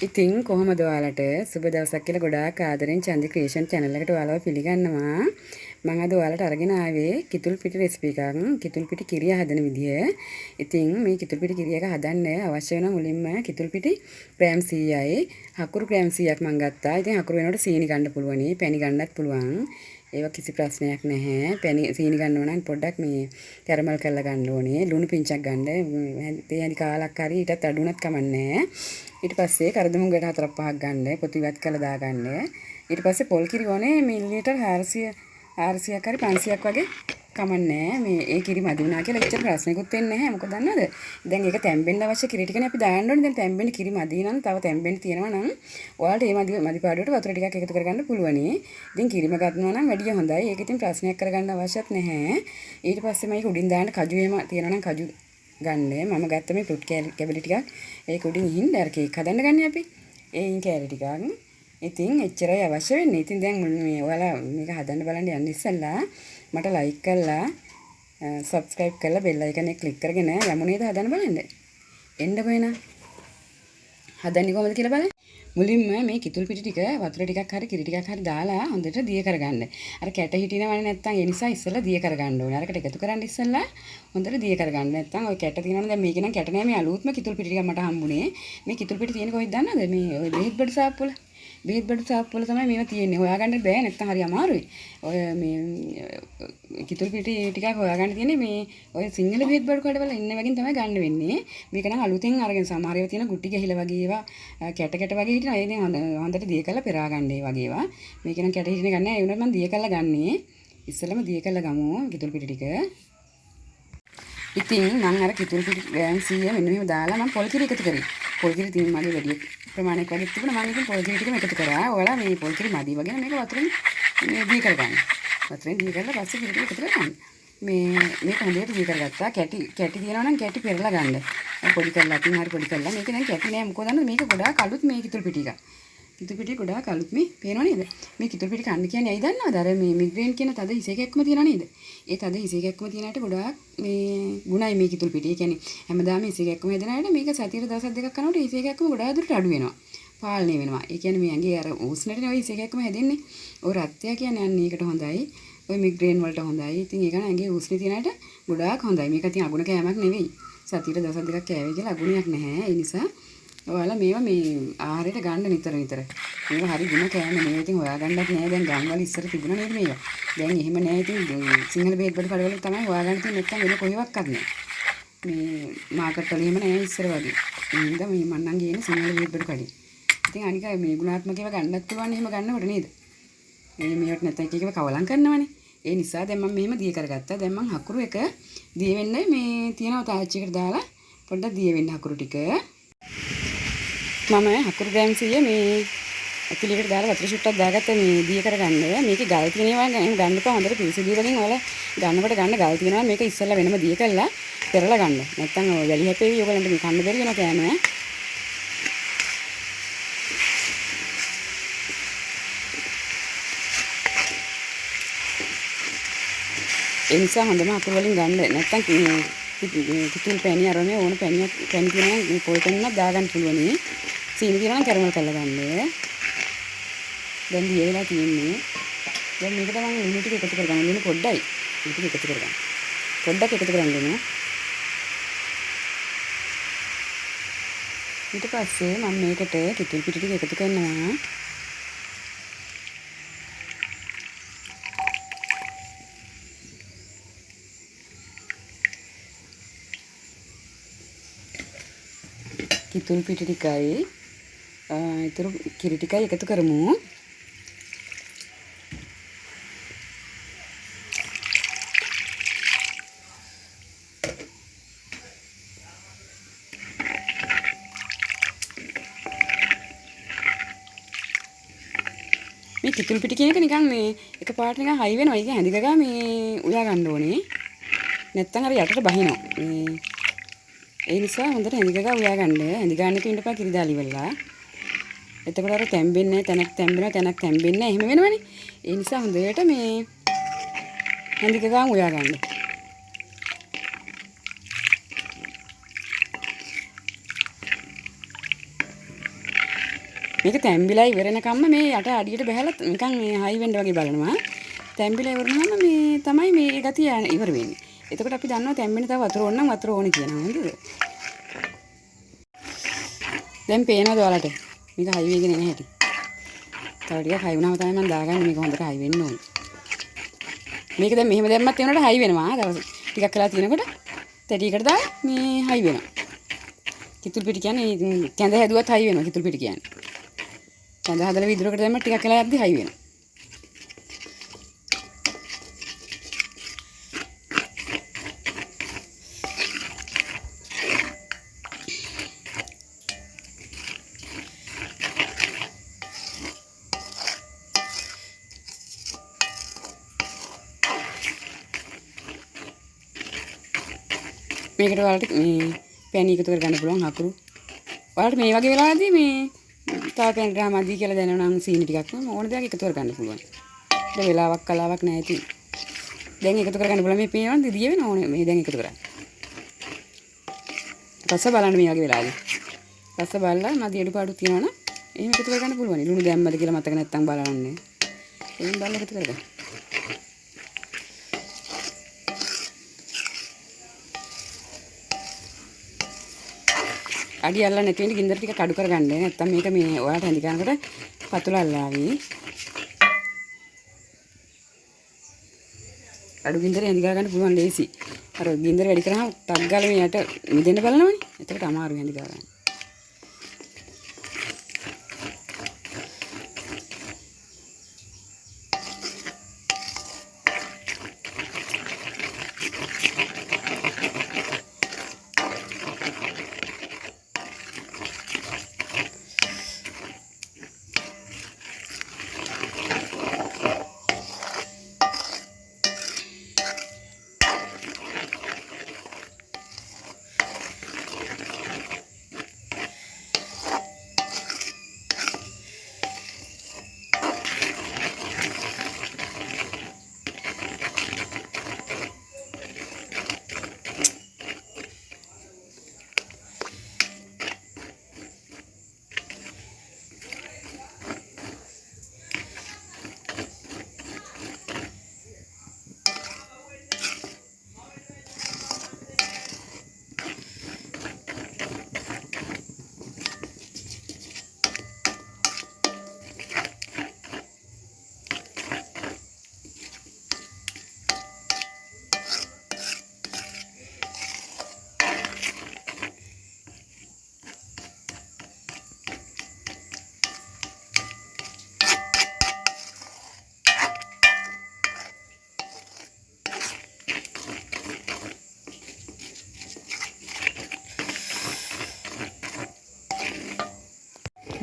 ඉතින් කොහොමද ඔයාලට සුබ දවසක් කියලා ගොඩාක් ආදරෙන් චන්දි ක්‍රියේෂන් channel එකට ඔයාලව පිළිගන්නවා. මම අද ඔයාලට අරගෙන ආවේ කිතුල්පිටි රෙසිපි එකක්. කිතුල්පිටි කිරිය හදන විදිය. ඉතින් මේ කිතුල්පිටි කිරිය එක හදන්න අවශ්‍ය වෙන මුලින්ම කිතුල්පිටි ග්‍රෑම් 100යි. හකුරු ග්‍රෑම් 100ක් මම ගත්තා. ඉතින් හකුරු වෙනකොට සීනි ගන්න පුළුවනි. පැණි ගන්නත් පුළුවන්. ඒවා කිසි ප්‍රශ්නයක් නැහැ. පැණි සීනි ගන්නව නම් පොඩ්ඩක් මේ කැරමල් කරලා ගන්න ඕනේ. ලුණු පිංචක් ගන්න. තේ හැඳි කාලක් හරි ඊටත් අඩු වුණත් කමන්නේ. ඊට පස්සේ කරදම උගට 4-5ක් ගන්න. පොතු ඉවත් කරලා දාගන්න. ඊට පස්සේ පොල් කිරි ඕනේ මිලිලීටර් 400ක් හරි 500ක් වගේ කමන්නේ. මේ ඒ කිරි මදි වුණා කියලා එච්චර ප්‍රශ්නයක්වත් වෙන්නේ නැහැ. මොකද දන්නවද? දැන් ඒක තැම්බෙන්න අවශ්‍ය කිරි ටිකනේ අපි දාන්න ඕනේ. දැන් තැම්බෙන්න කිරි මදි නම් තව තැම්බෙන්න තියෙනවා නම් ඔයාලට මේ මදි පාඩුවට වතුර ටිකක් එකතු කරගන්න පුළුවනි. ඉතින් කිරිම ගන්නවා නම් වැඩිය හොඳයි. ඒක ඉතින් ප්‍රශ්නයක් කරගන්න අවශ්‍යත් නැහැ. ඊට පස්සේ මේක උඩින් දාන්න කජු එහෙම තියෙනවා නම් කජු ගන්න. මම ගත්ත මේ ෆෘට් කැබලි ටිකක් ඒක උඩින් ඉහින් අර කේක් හදන්න ගන්නේ අපි. ඒයින් කැරි ටිකක්. ඉතින් එච්චරයි අවශ්‍ය වෙන්නේ. ඉතින් දැන් මේ ඔයාලා මේක හදන්න බලන්න යන්න ඉස්සෙල්ලා මට ලයික් කරලා subscribe කරලා bell icon එක click කරගෙන යමු නේද හදන්න බලන්න. එන්න කොහෙනා. හදන්නේ කොහොමද කියලා බලන්න. මුලින්ම මේ කිතුල් පිටි ටික වතුර ටිකක් හරි කිරි ටිකක් හරි දාලා හොඳට දිය කරගන්න. අර කැට හිටිනවනේ නැත්තම් ඒ නිසා ඉස්සෙල්ලා දිය කරගන්න ඕනේ. අරකට එකතු කරන් ඉස්සෙල්ලා හොඳට දිය කරගන්න. නැත්තම් ඔය කැට තියෙනවනේ දැන් මේක නම් කැට නෑ මේ අලුත්ම කිතුල් පිටි ටිකක් මට හම්බුනේ. මේ කිතුල් පිටි තියෙන්නේ කොහෙද දන්නවද? මේ ඔය බෙහෙත් බඩු සාප්පු වල. බෙහෙත් බඩු සාප්පු වල තමයි මේවා තියෙන්නේ. හොයාගන්න බෑ නැත්තම් හරි අමාරුයි. ඔය මේ කිතුල් පිටි ටිකක් හොයාගන්න තියෙන්නේ මේ ඔය සිංහල බෙහෙත් බඩු කඩවල ඉන්න වගේ තමයි ගන්න වෙන්නේ. මේක නම් අලුතෙන් අරගෙන සමහර ඒවා තියෙන ගුටි ගහිලා වගේ ඒවා කැට කැට වගේ හිටිනවා. ඒ ඉතින් හොඳට දිය කරලා පෙරා ගන්න ඒ වගේ ඒවා. මේක නම් කැට හිටින ගන්න නෑ. ඒ වුණත් මම දිය කරලා ගන්නේ. ඉස්සෙල්ලම දිය කරලා ගමු කිතුල් පිටි ටික. ඉතින් මම අර කිතුල් පිටි ග්‍රෑම් 100 මෙන්න මෙහෙම දාලා මම පොල් කිරි එකතු කරේ. පොල් කිරි තියෙන මගේ වැඩි ප්‍රමාණයක් වගේ තිබුණා. මම ඉතින් පොල් කිරි ටිකම එකතු කරා. ඔයාලා මේ පොල් කිරි මදි වගේ මේක වතුරෙන් මේ දී කරගන්න. වතුරෙන් දී කරලා පස්සේ කිරි ටික එකතු කරගන්න. මේක හොඳට දී කරගත්තා. කැටි තියෙනවා නම් කැටි පෙරලා ගන්න. පොඩි කරලා අතින් හරි පොඩි කරලා. මේක දැන් කැටි නෑ. මොකද දන්නවද මේක ගොඩාක් අලුත් මේ කිතුල් පිටි එක. කිතුල් පිටි ගොඩාක් අලුත් මේ පේනව නේද? මේ කිතුල් පිටි කන්න කියන්නේ ඇයි දන්නවද? අර මේ මිග්‍රේන් කියන තද හිස එකක්ම තියනා නේද? ඒ තද හිස එකක්ම තියනාට ගොඩාක් මේ ගුණයි මේ කිතුල් පිටි. ඒ කියන්නේ හැමදාම හිස එකක්ම හදනාට මේක සතියට දවස් දෙකක් කරනකොට හිස එකක්ම ගොඩාක් දුරට අඩු වෙනවා. පාලනය වෙනවා. ඒ කියන්නේ මේ ඇඟේ අර උස්නටනේ ඔය හිස එකක්ම හැදෙන්නේ. ඔය රත්ය කියන්නේ අන්න ඒකට හොඳයි. ඔය මිග්‍රේන් වලට හොඳයි. ඉතින් ඒක නම් ඇඟේ උස්නේ තියනාට ගොඩාක් හොඳයි. මේක ඉතින් අගුණ කෑමක් නෙවෙයි. සතියට දවස් දෙකක් කෑවේ කියලා අගුණයක් නැහැ. ඒ නිසා ඔයාලා මේවා මේ ආහාරයට ගන්න නිතර. මේවා හරි ගුණ කෑම නෙවෙයි. ඉතින් හොයාගන්නත් නෑ. දැන් ගම්වල ඉස්සර තිබුණා නේද මේවා. දැන් එහෙම නෑ. ඉතින් සිංහල බෙහෙත් බඩු කඩවල තමයි හොයාගන්න තියෙන්නේ. නැත්තම් වෙන කොහෙවත් නෑ. මේ මාකට් වල එහෙම නෑ ඉස්සර වගේ. ඒ හින්දා මේ මන්නම් ගියේ සිංහල බෙහෙත් බඩු කඩේ. ඉතින් අනික මේ ගුණාත්මක ඒවා ගන්නත් පුළුවන් එහෙම ගන්නකොට නේද? මේවට නැත්නම් එක එකව කවලම් කරනවනේ. ඒ නිසා දැන් මම මෙහෙම දිය කරගත්තා. දැන් මම හකුරු එක දිය වෙන්නයි මේ තියෙනවා තාච්චියකට දාලා පොඩ්ඩක් දිය වෙන්න හකුරු ටික. මම හකුරු ග්‍රෑම් 100 මේ ඇකිලියකට දාලා වතුර ෂුට්ටක් දාගත්තා මේ දිය කරගන්න. මේකේ ගල් තියෙනවා ගන්න එපා. හොඳට පිරිසිදු වලින් ඔයාලා ගන්නකොට ගන්න ගල් තියෙනවා. මේක ඉස්සෙල්ලා වෙනම දිය කරලා පෙරලා ගන්න. නැත්නම් ඔය වැලි හැපෙවි ඔයගලන්ට මේ කන්න බැරි වෙනවා කෑම. ඒ නිසා හොඳම අකුරු වලින් ගන්න. නැත්තම් කිතුල් පැණි අරගෙන ඕන පැණි තියෙනවා මේ පොල් පැණියක් දාගන්න පුළුවනි. සීනි තියෙනවා නම් කැරමල් කරලා ගන්න. දැන් දිය වෙලා තියෙන්නේ. දැන් මේකට මම ලුණු ටික එකතු කරගන්න. ලුණු පොඩ්ඩයි. ලුණු ටික එකතු කරගන්න. පොඩ්ඩක් එකතු කරගන්න ඕනේ. ඊට පස්සේ මම මේකට කිතුල් පිටි ටික එකතු කරනවා. කිතුල් පිටි ටිකයි ඊටු කිරි ටිකයි එකතු කරමු. මේ කිතුල් පිටි කියන එක නිකන් මේ එකපාරට නිකන් හයි වෙනවා. ඒක හැඳි ගගා මේ උයා ගන්න ඕනේ. නැත්තම් අර යටට බහිනවා. ඒ නිසා හොඳට හැඳි ගගා උයා ගන්න. හැඳි ගන්න එක ඉඳපා කිරි දාලි වෙලා. එතකොට අර තැම්බෙන්නේ තැනක් තැම්බෙනවා තැනක් තැම්බෙන්නේ එහෙම වෙනවනේ. ඒ නිසා හොඳට මේ හැඳි ගගා උයා ගන්න. මේක තැම්බිලා ඉවරනකම්ම මේ යට අඩියට බහැලා නිකන් මේ හයි වෙන්න වගේ බලනවා. තැම්බිලා ඉවරනම මේ තමයි මේ ගතිය ඉවර වෙන්නේ. එතකොට අපි දන්නවා තැම්බෙන තව වතුර ඕන නම් වතුර ඕනේ කියනවා. හරිද? දැන් පේනවද ඔයාලට? මේක හයි වෙගෙන එන හැටි. තව ටිකක් හයි වුණාම තමයි මම දාගන්නේ මේක හොඳට හයි වෙන්න ඕනේ. මේක දැන් මෙහෙම දැම්මත් ඒ උනට හයි වෙනවා. තව ටිකක් වෙලා තියෙනකොට තැටියකට දාලා මේ හයි වෙනවා. කිතුල් පිටි කියන්නේ කැඳ හැදුවත් හයි වෙනවා කිතුල් පිටි කියන්නේ. කැඳ හදලා විදුරකට දැම්ම ටිකක් වෙලා යද්දි හයි වෙනවා. මේකට ඔයාලට මේ පැණි එකතු කරගන්න පුළුවන් අකුරු. ඔයාලට මේ වගේ වෙලාවදී මේ තව පැණි ග්‍රාම් අධි කියලා දැනෙනවා නම් සීනි ටිකක් ඕන දෙයක් එකතු කරගන්න පුළුවන්. ඒක වෙලාවක් කලාවක් නැහැ ඉතින්. දැන් එකතු කරගන්න පුළුවන් මේ පේනවද දිය වෙන ඕනේ මේ දැන් එකතු කරගන්න. රස බලන්න මේ වගේ වෙලාවදී. රස බලලා මදි අඩුපාඩු තියෙනවනම් එහෙම එකතු කරගන්න පුළුවන්. ලුණු දැම්මද කියලා මතක නැත්තම් බලන්න. එහෙනම් බලලා එකතු කරගන්න. අඩි අල්ලන්න නැති වෙන්නේ ගින්දර ටික කඩු කරගන්න. නැත්තම් මේක මේ ඔයාලට හැඳි ගන්නකොට පතුල අල්ලාවි. අඩු ගින්දර හැඳි ගන්න පුළුවන් ලේසි. අර ගින්දර වැඩි කරාම ටක් ගාලා මේ යට මිදෙන්න බලනවනේ. එතකොට අමාරු හැඳි ගන්න.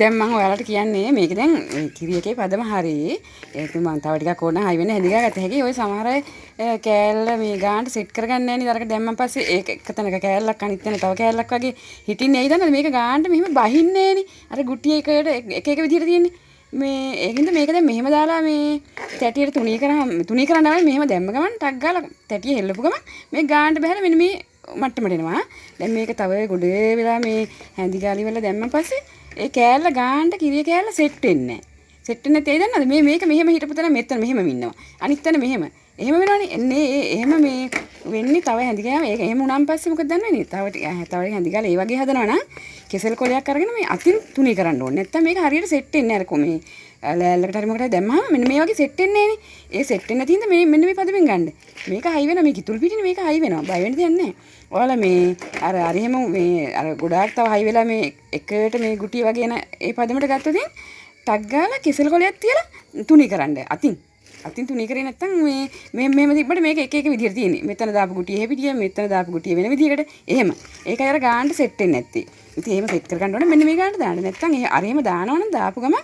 දැන් මම ඔයාලට කියන්නේ මේක දැන් කිරියකේ පදම හරි ඒක මම තව ටිකක් ඕන හයි වෙන හැදිලා ගත හැකි. ඔය සමහර අය කෑල්ල මේ ගානට සෙට් කරගන්නේ නැහැ නේද? අරක දැම්මන් පස්සේ ඒක එක තැනක කෑල්ලක් අනිත් තැන තව කෑල්ලක් වගේ හිටින්නේ ඇයිද නැද්ද? මේක ගානට මෙහෙම බහින්නේ නෑනේ. අර ගුටි එකකට එක එක විදිහට තියෙන්නේ. මේ ඒකින්ද මේක දැන් මෙහෙම දාලා මේ තැටියට තුනී කරන්න ආවේ මෙහෙම දැම්ම ගමන් ටක් ගාලා තැටිය හෙල්ලපු ගමන් මේ ගානට බහැලා මෙන්න මේ මට්ටමට එනවා. දැන් මේක තව ගොඩේ වෙලා මේ හැඳි ගාලි වල දැම්මන් පස්සේ ඒ කෑල්ල ගානට කිරිය කෑල්ල සෙට් වෙන්නේ නැහැ. සෙට් වෙන්නේ නැතේ දන්නවද? මේක මෙහෙම හිටපු තැන මෙතන මෙහෙම ඉන්නවා. අනිත් තැන මෙහෙම. එහෙම වෙනවනේ. එන්නේ එහෙම මේ වෙන්නේ තව හැඳි ගෑම. ඒක එහෙම උනාන් පස්සේ මොකද දන්නවනේ? තව හැඳි ගාලා ඒ වගේ හදනවා නම් කෙසෙල් කොලයක් අරගෙන මේ අතින් තුනී කරන්න ඕනේ. නැත්තම් මේක හරියට සෙට් වෙන්නේ නැහැ. අර මේ ලෑල්ලකට හරි මොකටද දැම්මම මෙන්න මේ වගේ සෙට් වෙන්නේ නැහනේ. ඒ සෙට් වෙන්නේ නැති හින්දා මේ මෙන්න මේ පදෙන් ගන්න. මේක හයි වෙනවා. මේ කිතුල් පිටිනේ මේක හයි වෙනවා. බය වෙන්න දෙයක් නැහැ. ඔයාලා මේ අර එහෙම මේ අර ගොඩාක් තව හයි වෙලා මේ එකට මේ ගුටි වගේ එන ඒ පදමට ගත්තොත් ටක් ගාලා කෙසෙල් කොලයක් තියලා තුනී කරන්න. අතින් තුනී කරේ නැත්තම් මේ මෙහෙම තිබ්බට මේක එක එක විදිහට තියෙන්නේ. මෙතන දාපු ගුටිය එහෙ පිටිය, මෙතන දාපු ගුටිය වෙන විදිහකට. එහෙම. ඒකයි අර ගානට සෙට් වෙන්නේ නැත්තේ. ඉතින් එහෙම සෙට් කර ගන්න ඕනේ මෙන්න මේ ගානට දාන්න. නැත්තම් අර එහෙම දානවනම් දාපු ගම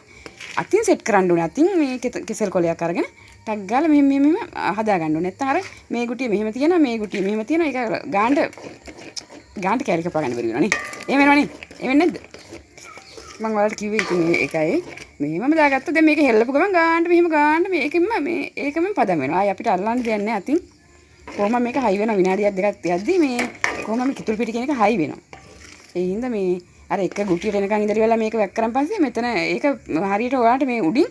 අතින් සෙට් කරන්න ඕනේ. අතින් මේ කෙසෙල් කොලයක් අරගෙන ටක් ගාලා මෙහෙම හදා ගන්න ඕනේ. නැත්තම් අර මේ ගුටිය මෙහෙම තියෙනවා, මේ ගුටිය මෙහෙම තියෙනවා. ඒක ගානට කැලි කපා ගන්න බැරි වෙනවා නේ. එහෙම වෙනවනේ. එහෙම වෙන්නේ නැද්ද? මම ඔයාලට කිව්වේ ඉතින් ඒකයි. මෙහෙමම දාගත්තා. දැන් මේක හෙල්ලපු ගමන් ගානට මෙහෙම ගානට මේකෙන්ම ඒකම පදම් වෙනවා. ආයි අපිට අල්ලන්න දෙයක් නැහැ අතින්. කොහොම මේක හයි වෙනවා විනාඩියක් දෙකක් තියද්දි මේ කොහොම මේ කිතුල් පිටි කියන එක හයි වෙනවා. ඒ හින්දා මේ අර එක ගුටියට එනකන් ඉඳලා වෙලා මේක වැක් කරන් පස්සේ මෙතන ඒක හරියට ඔයාලට මේ උඩින්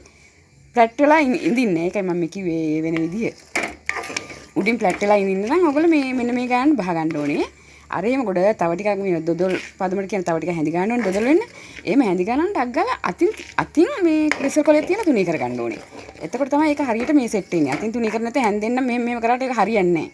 ෆ්ලැට් වෙලා ඉඳින්නේ. ඒකයි මම කිව්වේ වෙන විදිය. උඩින් ෆ්ලැට් වෙලා ඉඳින්න නම් ඔයගොල්ලෝ මේ මෙන්න මේ ගාන බහ ගන්න ඕනේ. අර එහෙම ගොඩ තව ටිකක් මේ දොදොල් පදමට කියන තව ටිකක් හැඳි ගන්න ඕනේ දොදොල් වෙන්න. එහෙම හැඳි ගන්නන් ටක් ගාලා අතින් මේ ක්‍රිසල් කොලේ තියලා තුනී කර ගන්න ඕනේ. එතකොට තමයි ඒක හරියට මේ සෙට් වෙන්නේ. අතින් තුනී කර නැත්නම් හැන්දෙන්න මෙහෙම කරාට ඒක හරියන්නේ නැහැ.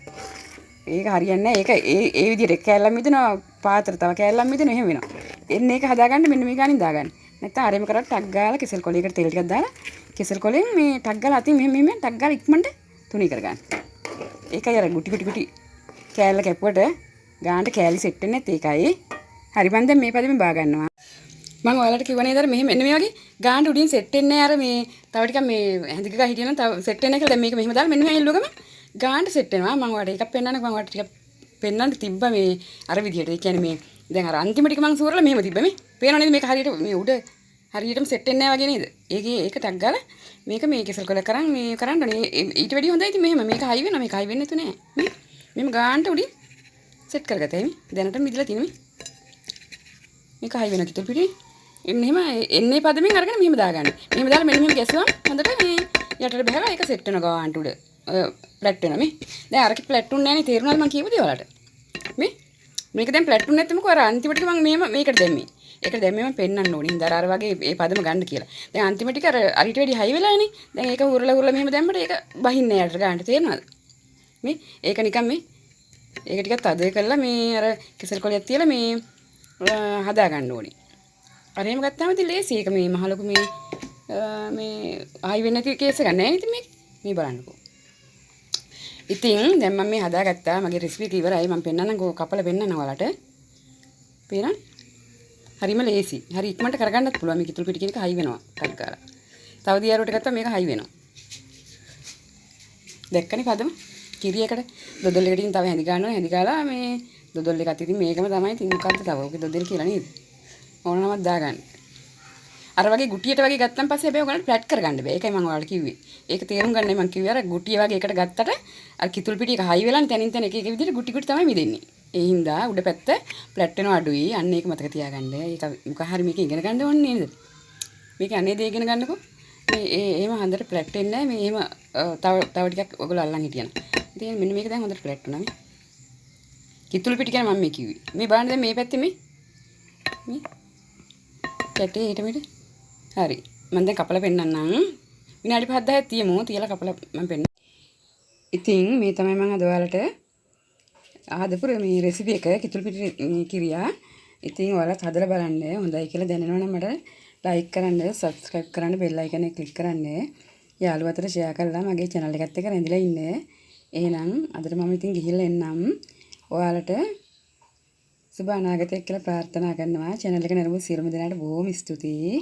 ඒක හරියන්නේ නැහැ. ඒක ඒ විදිහට කෑල්ලක් මිදෙනවා පාත්‍ර තව කෑල්ලක් මිදෙනවා එහෙම වෙනවා. එන්න ඒක හදාගන්න මෙන්න මේ ගානින් දාගන්න. නැත්නම් අරෙම කරාට ටක් ගාලා කෙසල් කොලයකට තෙල් ටිකක් දාලා කෙසල් කොලෙන් මේ ටක් ගාලා අතින් මෙහෙම ටක් ගාලා ඉක්මනට තුනී කර ගන්න. ඒකයි අර ගුටි කෑල්ල කැපුවට ගානට කෑලි සෙට් වෙන්නේ නැත් ඒකයි. හරි මම දැන් මේ පදෙම බා ගන්නවා. මම ඔයාලට කිව්ව නේද අර මෙහෙම මෙන්න මේ වගේ ගානට උඩින් සෙට් වෙන්නේ අර මේ තව ටිකක් මේ හැඳි ගහ හිටියනම් තව සෙට් වෙන්නේ කියලා දැන් මේක මෙහෙම දාලා මෙන්න මේ එල්ලුවගම ගානට සෙට් වෙනවා. මම ඔයාලට එකක් පෙන්නන්නකෝ මම ඔයාලට ටිකක් පෙන්නන්න තිබ්බා මේ අර විදිහට. ඒ කියන්නේ මේ දැන් අර අන්තිම ටික මම සූරලා මෙහෙම තිබ්බා මේ. පේනව නේද මේක හරියට මේ උඩ හරියටම සෙට් වෙන්නේ නැහැ වගේ නේද? ඒක ටක් ගාලා මේක මේ කෙසල් කොල කරන් මේ කරන්න ඕනේ. ඊට වැඩිය හොඳයි ඉතින් මෙහෙම මේක හයි වෙනවා මේක හයි වෙන්නේ නැතු නෑ. මෙහෙම ගානට උඩින් සෙට් කරගත්තා මේ. දැනට මිදලා තියෙන මේ. මේක හයි වෙනවා කිතුල් පිටි. එහෙම එන්නේ පදමින් අරගෙන මෙහෙම දාගන්න. මෙහෙම දාලා මෙන්න මෙහෙම ගැසුවම හොඳට මේ යටට බහලා ඒක සෙට් වෙනවා ගානට උඩ. ප්ලැට් වෙනවා මේ. දැන් අරක ප්ලැට් උන්නේ නැහැ නේ තේරුණාද මම කියපු දේ ඔයාලට? මේක දැන් ප්ලැට් උන්නේ නැත්නම් අර අන්තිමට මම මේකට දැම්මේ. ඒකට දැම්මේ මම පෙන්නන්න ඕනේ. හින්දා අර වගේ මේ පදම ගන්න කියලා. දැන් අන්තිම ටික අර අරිට වැඩි හයි වෙලානේ. දැන් ඒක උරලා මෙහෙම දැම්මට ඒක බහින්නේ නැහැ යට ගන්නට තේරෙනවද? මේ ඒක නිකන් මේ ඒක ටිකක් තද කරලා මේ අර කෙසල් කොලියක් තියලා මේ හදා ගන්න ඕනේ. අර එහෙම ගත්තාම ඉතින් ලේසි. ඒක මේ මහ ලොකු මේ ආයි වෙන්නේ නැති කේස් එකක් නෑ ඉතින් මේ බලන්නකෝ. ඉතින් දැන් මම මේ හදාගත්තා. මගේ රෙසිපි එක ඉවරයි. මම පෙන්නන්නම්කෝ කපලා පෙන්නන්න ඔයාලට. පේනවද? හරිම ලේසි. හරි ඉක්මනට කරගන්නත් පුළුවන්. මේ කිතුල් පිටි කියන එක හයි වෙනවා. ටක් ගාලා. තව දියාරුවට ගත්තා මේක හයි වෙනවා. දැක්කනේ පදම? කිරියකට දොදොල් එකකින් තව හැඳි ගන්නවා. හැඳි ගාලා මේ දොදොල් එකත් ඉතින් මේකම තමයි. ඉතින් මොකද්ද තව? ඔකේ දොදොල් කියලා නේද? ඕන නමක් දාගන්න. අර වගේ ගුටියට වගේ ගත්තන් පස්සේ හැබැයි ඔයගොල්ලන්ට ෆ්ලැට් කරගන්න බෑ. ඒකයි මම ඔයාලට කිව්වේ. ඒක තේරුම් ගන්නයි මම කිව්වේ. අර ගුටිය වගේ එකට ගත්තට අර කිතුල් පිටි එක හයි වෙලානේ තනින් තන එක විදිහට ගුටි තමයි මිදෙන්නේ. ඒ හින්දා උඩ පැත්ත ෆ්ලැට් වෙනවා අඩුයි. අන්න ඒක මතක තියාගන්න. ඒක මොකක් හරි මේක ඉගෙන ගන්න ඕනේ නේද? මේක අනේ දේ ඉගෙන ගන්නකෝ. මේ එහෙම හොඳට ෆ්ලැට් වෙන්නේ නැහැ. මේ එහෙම තව ටිකක් ඔයගොල්ලෝ අල්ලන් හිටියන. ඉතින් මෙන්න මේක දැන් හොඳට ෆ්ලැට් වුණා මේ. කිතුල් පිටි කියන්නේ මම මේ කිව්වේ. මේ බලන්න දැන් මේ පැත්තේ මේ කැටේ ඊට මෙට හරි මම දැන් කපලා පෙන්නන්නම් විනාඩි 5-10ක් තියමු තියලා කපලා මම පෙන්නන්න. ඉතින් මේ තමයි මම අද ඔයාලට ආදපු මේ රෙසිපි එක කිතුල් පිටි කිරියා. ඉතින් ඔයාලත් හදලා බලන්න. හොඳයි කියලා දැනෙනවා නම් මට ලයික් කරන්න, සබ්ස්ක්‍රයිබ් කරන්න, බෙල් අයිකන් එක ක්ලික් කරන්න. යාළුවෝ අතර ෂෙයා කරලා මගේ channel එකත් එක්ක රැඳිලා ඉන්න. එහෙනම් අදට මම ඉතින් ගිහිල්ලා එන්නම්. ඔයාලට සුබ අනාගතයක් කියලා ප්‍රාර්ථනා කරනවා. channel එක නරඹු සියලුම දෙනාට බොහොම ස්තුතියි.